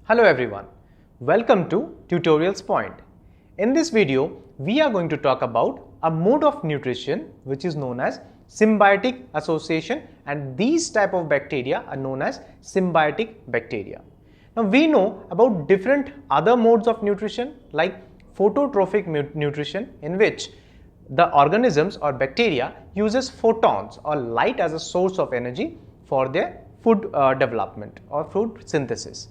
Hello everyone, welcome to TutorialsPoint. In this video, we are going to talk about a mode of nutrition which is known as symbiotic association, and these type of bacteria are known as symbiotic bacteria. Now we know about different other modes of nutrition like phototrophic nutrition, in which the organisms or bacteria uses photons or light as a source of energy for their food development or food synthesis.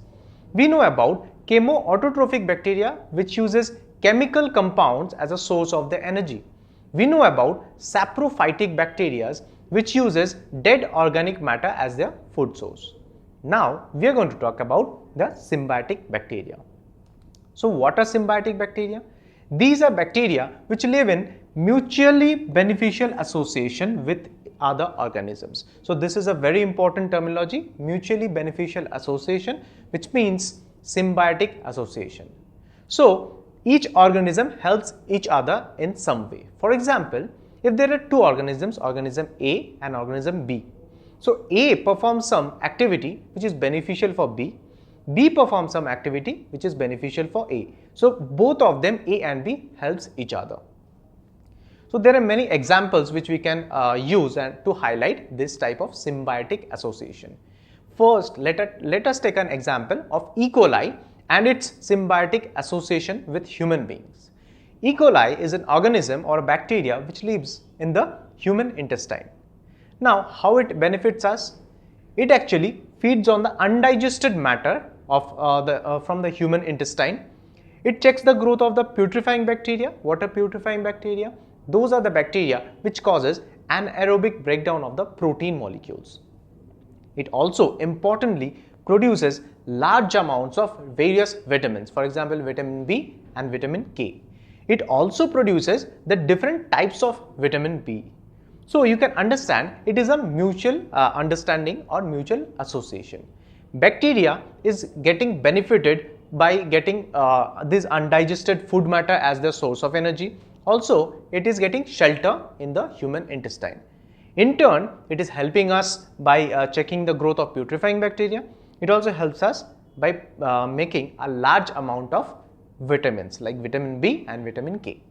We know about chemoautotrophic bacteria, which uses chemical compounds as a source of their energy. We know about saprophytic bacteria, which uses dead organic matter as their food source. Now we are going to talk about the symbiotic bacteria. So what are symbiotic bacteria? These are bacteria which live in mutually beneficial association with other organisms. So this is a very important terminology, mutually beneficial association, which means symbiotic association. So each organism helps each other in some way. For example, if there are two organisms, organism A and organism B. So A performs some activity which is beneficial for B. B performs some activity which is beneficial for A. So both of them, A and B, helps each other. So there are many examples which we can use to highlight this type of symbiotic association. First, let us take an example of E. coli and its symbiotic association with human beings. E. coli is an organism or a bacteria which lives in the human intestine. Now, how it benefits us? It actually feeds on the undigested matter of from the human intestine. It checks the growth of the putrefying bacteria. What are putrefying bacteria? Those are the bacteria which causes anaerobic breakdown of the protein molecules. It also importantly produces large amounts of various vitamins, for example vitamin B and vitamin K. It also produces the different types of vitamin B. So you can understand it is a mutual understanding or mutual association. Bacteria is getting benefited by getting this undigested food matter as their source of energy. Also, it is getting shelter in the human intestine. In turn, it is helping us by checking the growth of putrefying bacteria. It also helps us by making a large amount of vitamins like vitamin B and vitamin K.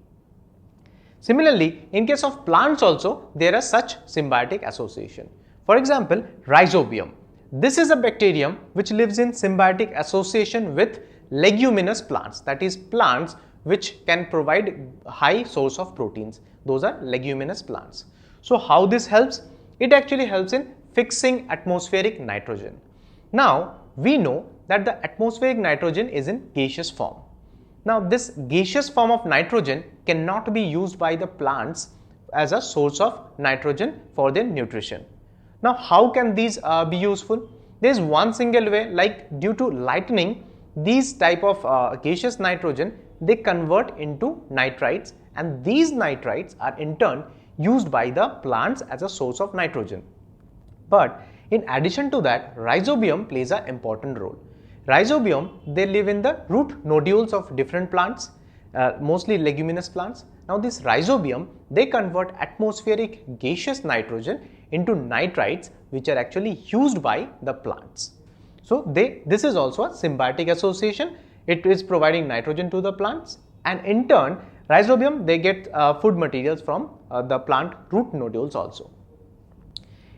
Similarly, in case of plants also, there are such symbiotic association. For example, Rhizobium. This is a bacterium which lives in symbiotic association with leguminous plants, that is plants which can provide high source of proteins. Those are leguminous plants. So how this helps? It actually helps in fixing atmospheric nitrogen. Now we know that the atmospheric nitrogen is in gaseous form. Now this gaseous form of nitrogen cannot be used by the plants as a source of nitrogen for their nutrition. Now how can these be useful? There is one single way, like due to lightning, these type of gaseous nitrogen, they convert into nitrites, and these nitrites are in turn used by the plants as a source of nitrogen. But in addition to that, Rhizobium plays an important role. Rhizobium, they live in the root nodules of different plants, mostly leguminous plants. Now this Rhizobium, they convert atmospheric gaseous nitrogen into nitrites, which are actually used by the plants. So this is also a symbiotic association. It is providing nitrogen to the plants, and in turn Rhizobium, they get food materials from the plant root nodules also.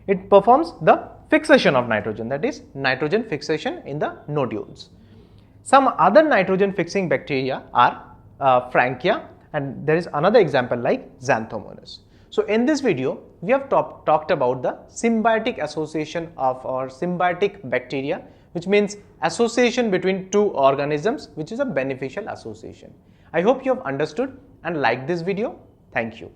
It performs the fixation of nitrogen, that is nitrogen fixation in the nodules. Some other nitrogen fixing bacteria are Frankia, and there is another example like Xanthomonas. So in this video, we have talked about the symbiotic association of or symbiotic bacteria, which means association between two organisms, which is a beneficial association. I hope you have understood and liked this video. Thank you.